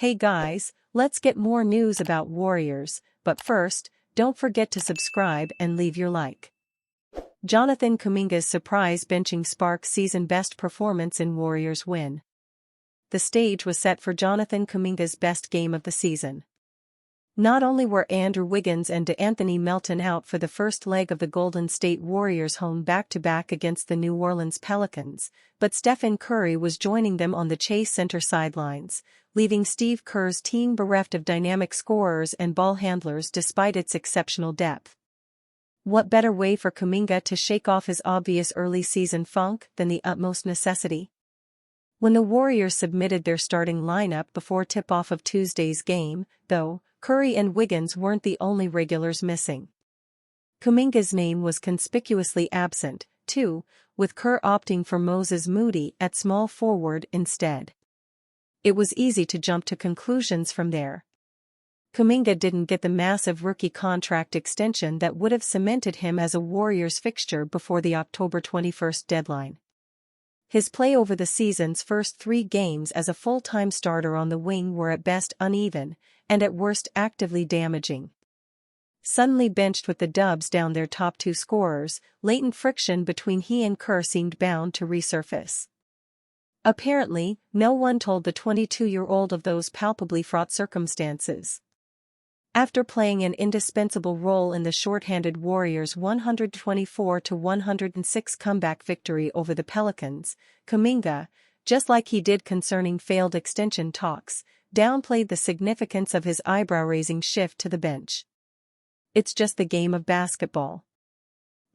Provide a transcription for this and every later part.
Hey guys, let's get more news about Warriors, but first, don't forget to subscribe and leave your like. Jonathan Kuminga's surprise benching sparks season best performance in Warriors win. The stage was set for Jonathan Kuminga's best game of the season. Not only were Andrew Wiggins and DeAnthony Melton out for the first leg of the Golden State Warriors' home back-to-back against the New Orleans Pelicans, but Stephen Curry was joining them on the Chase Center sidelines, leaving Steve Kerr's team bereft of dynamic scorers and ball handlers despite its exceptional depth. What better way for Kuminga to shake off his obvious early-season funk than the utmost necessity? When the Warriors submitted their starting lineup before tip-off of Tuesday's game, though, Curry and Wiggins weren't the only regulars missing. Kuminga's name was conspicuously absent, too, with Kerr opting for Moses Moody at small forward instead. It was easy to jump to conclusions from there. Kuminga didn't get the massive rookie contract extension that would have cemented him as a Warriors fixture before the October 21 deadline. His play over the season's first 3 games as a full-time starter on the wing were at best uneven, and at worst actively damaging. Suddenly benched with the Dubs down their top 2 scorers, latent friction between he and Kerr seemed bound to resurface. Apparently, no one told the 22-year-old of those palpably fraught circumstances. After playing an indispensable role in the shorthanded Warriors' 124-106 comeback victory over the Pelicans, Kuminga, just like he did concerning failed extension talks, downplayed the significance of his eyebrow-raising shift to the bench. It's just the game of basketball.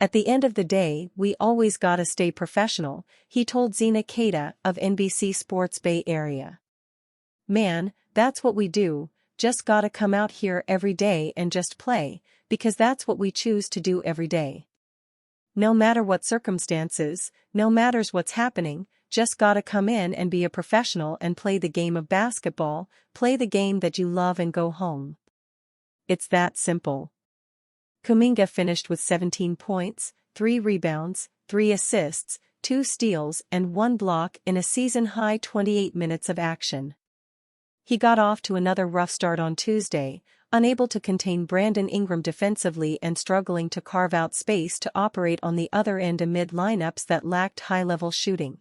At the end of the day, we always gotta stay professional, he told Zena Keita of NBC Sports Bay Area. Man, that's what we do, just gotta come out here every day and just play, because that's what we choose to do every day. No matter what circumstances, no matters what's happening, just gotta come in and be a professional and play the game of basketball, play the game that you love and go home. It's that simple. Kuminga finished with 17 points, 3 rebounds, 3 assists, 2 steals and 1 block in a season-high 28 minutes of action. He got off to another rough start on Tuesday, unable to contain Brandon Ingram defensively and struggling to carve out space to operate on the other end amid lineups that lacked high-level shooting.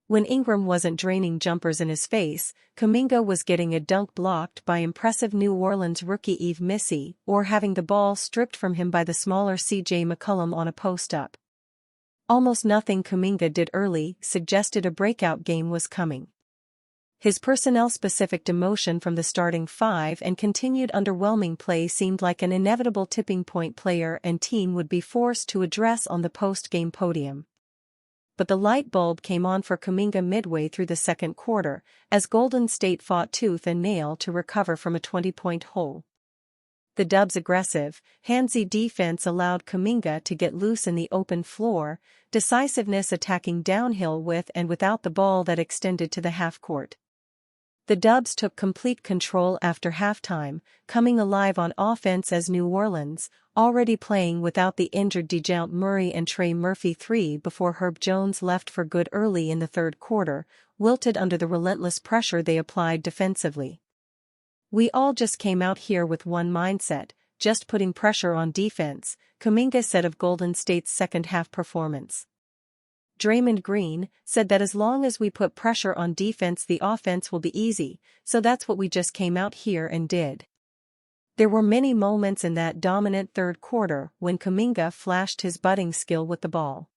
When Ingram wasn't draining jumpers in his face, Kuminga was getting a dunk blocked by impressive New Orleans rookie Yves Missi or having the ball stripped from him by the smaller C.J. McCollum on a post-up. Almost nothing Kuminga did early suggested a breakout game was coming. His personnel-specific demotion from the starting 5 and continued underwhelming play seemed like an inevitable tipping point player and team would be forced to address on the post-game podium. But the light bulb came on for Kuminga midway through the second quarter, as Golden State fought tooth and nail to recover from a 20-point hole. The Dubs' aggressive, handsy defense allowed Kuminga to get loose in the open floor, decisiveness attacking downhill with and without the ball that extended to the half-court. The Dubs took complete control after halftime, coming alive on offense as New Orleans, already playing without the injured DeJounte Murray and Trey Murphy 3 before Herb Jones left for good early in the third quarter, wilted under the relentless pressure they applied defensively. We all just came out here with one mindset, just putting pressure on defense, Kuminga said of Golden State's second-half performance. Draymond Green said that as long as we put pressure on defense the offense will be easy, so that's what we just came out here and did. There were many moments in that dominant third quarter when Kuminga flashed his budding skill with the ball.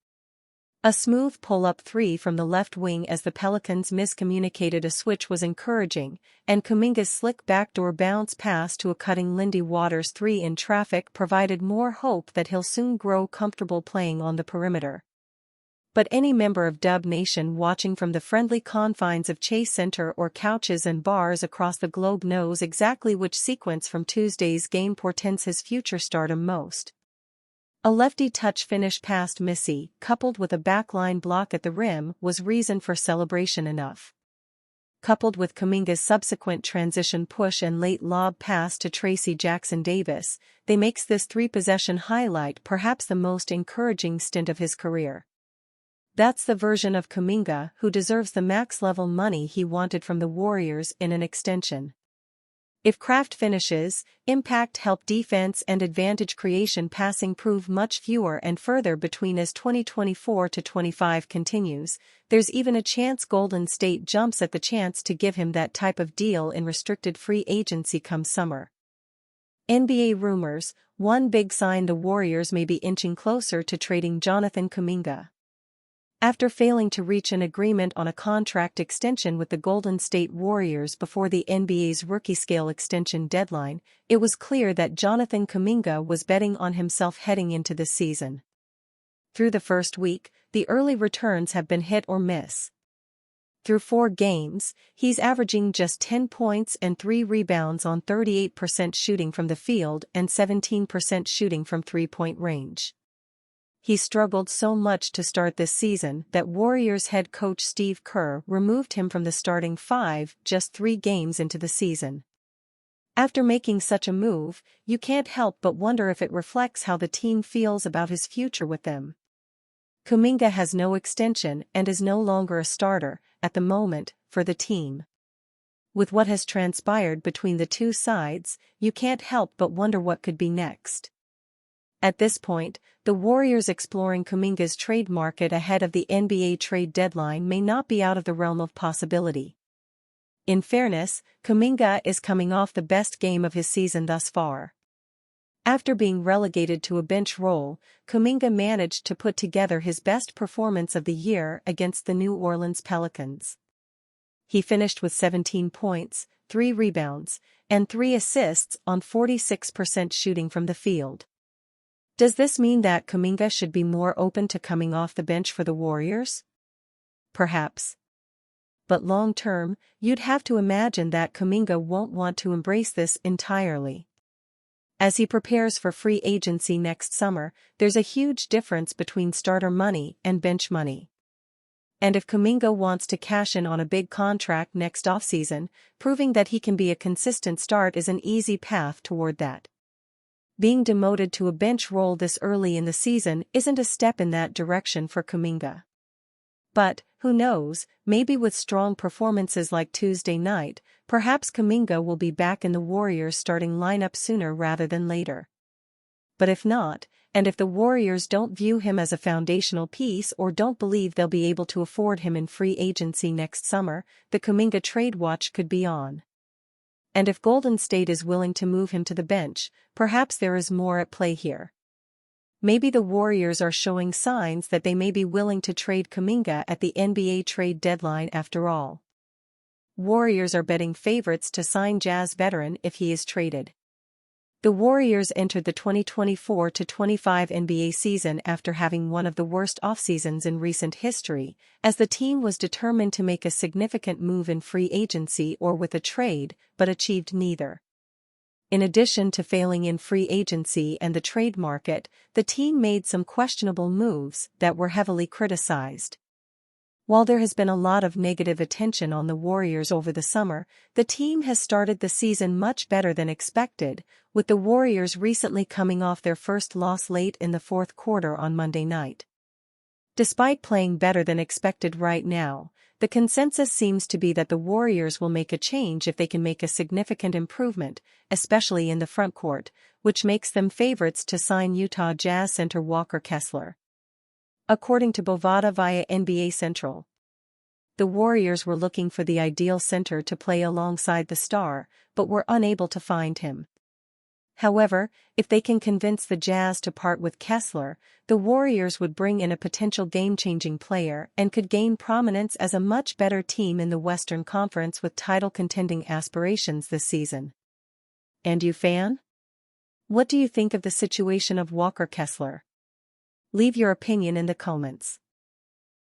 A smooth pull-up 3 from the left wing as the Pelicans miscommunicated a switch was encouraging, and Kuminga's slick backdoor bounce pass to a cutting Lindy Waters 3 in traffic provided more hope that he'll soon grow comfortable playing on the perimeter. But any member of Dub Nation watching from the friendly confines of Chase Center or couches and bars across the globe knows exactly which sequence from Tuesday's game portends his future stardom most. A lefty touch finish past Missi, coupled with a backline block at the rim, was reason for celebration enough. Coupled with Kuminga's subsequent transition push and late lob pass to Tracy Jackson-Davis, they makes this 3-possession highlight perhaps the most encouraging stint of his career. That's the version of Kuminga who deserves the max-level money he wanted from the Warriors in an extension. If Kraft finishes, impact, help defense and advantage creation passing prove much fewer and further between as 2024-25 continues, there's even a chance Golden State jumps at the chance to give him that type of deal in restricted free agency come summer. NBA rumors, one big sign the Warriors may be inching closer to trading Jonathan Kuminga. After failing to reach an agreement on a contract extension with the Golden State Warriors before the NBA's rookie-scale extension deadline, it was clear that Jonathan Kuminga was betting on himself heading into the season. Through the first week, the early returns have been hit or miss. Through 4 games, he's averaging just 10 points and 3 rebounds on 38% shooting from the field and 17% shooting from three-point range. He struggled so much to start this season that Warriors head coach Steve Kerr removed him from the starting 5 just 3 games into the season. After making such a move, you can't help but wonder if it reflects how the team feels about his future with them. Kuminga has no extension and is no longer a starter, at the moment, for the team. With what has transpired between the two sides, you can't help but wonder what could be next. At this point, the Warriors exploring Kuminga's trade market ahead of the NBA trade deadline may not be out of the realm of possibility. In fairness, Kuminga is coming off the best game of his season thus far. After being relegated to a bench role, Kuminga managed to put together his best performance of the year against the New Orleans Pelicans. He finished with 17 points, 3 rebounds, and 3 assists on 46% shooting from the field. Does this mean that Kuminga should be more open to coming off the bench for the Warriors? Perhaps. But long-term, you'd have to imagine that Kuminga won't want to embrace this entirely. As he prepares for free agency next summer, there's a huge difference between starter money and bench money. And if Kuminga wants to cash in on a big contract next offseason, proving that he can be a consistent start is an easy path toward that. Being demoted to a bench role this early in the season isn't a step in that direction for Kuminga. But, who knows, maybe with strong performances like Tuesday night, perhaps Kuminga will be back in the Warriors' starting lineup sooner rather than later. But if not, and if the Warriors don't view him as a foundational piece or don't believe they'll be able to afford him in free agency next summer, the Kuminga trade watch could be on. And if Golden State is willing to move him to the bench, perhaps there is more at play here. Maybe the Warriors are showing signs that they may be willing to trade Kuminga at the NBA trade deadline after all. Warriors are betting favorites to sign Jazz veteran if he is traded. The Warriors entered the 2024-25 NBA season after having one of the worst offseasons in recent history, as the team was determined to make a significant move in free agency or with a trade, but achieved neither. In addition to failing in free agency and the trade market, the team made some questionable moves that were heavily criticized. While there has been a lot of negative attention on the Warriors over the summer, the team has started the season much better than expected, with the Warriors recently coming off their first loss late in the fourth quarter on Monday night. Despite playing better than expected right now, the consensus seems to be that the Warriors will make a change if they can make a significant improvement, especially in the frontcourt, which makes them favorites to sign Utah Jazz center Walker Kessler. According to Bovada via NBA Central, the Warriors were looking for the ideal center to play alongside the star, but were unable to find him. However, if they can convince the Jazz to part with Kessler, the Warriors would bring in a potential game-changing player and could gain prominence as a much better team in the Western Conference with title-contending aspirations this season. And you, fan? What do you think of the situation of Walker Kessler? Leave your opinion in the comments.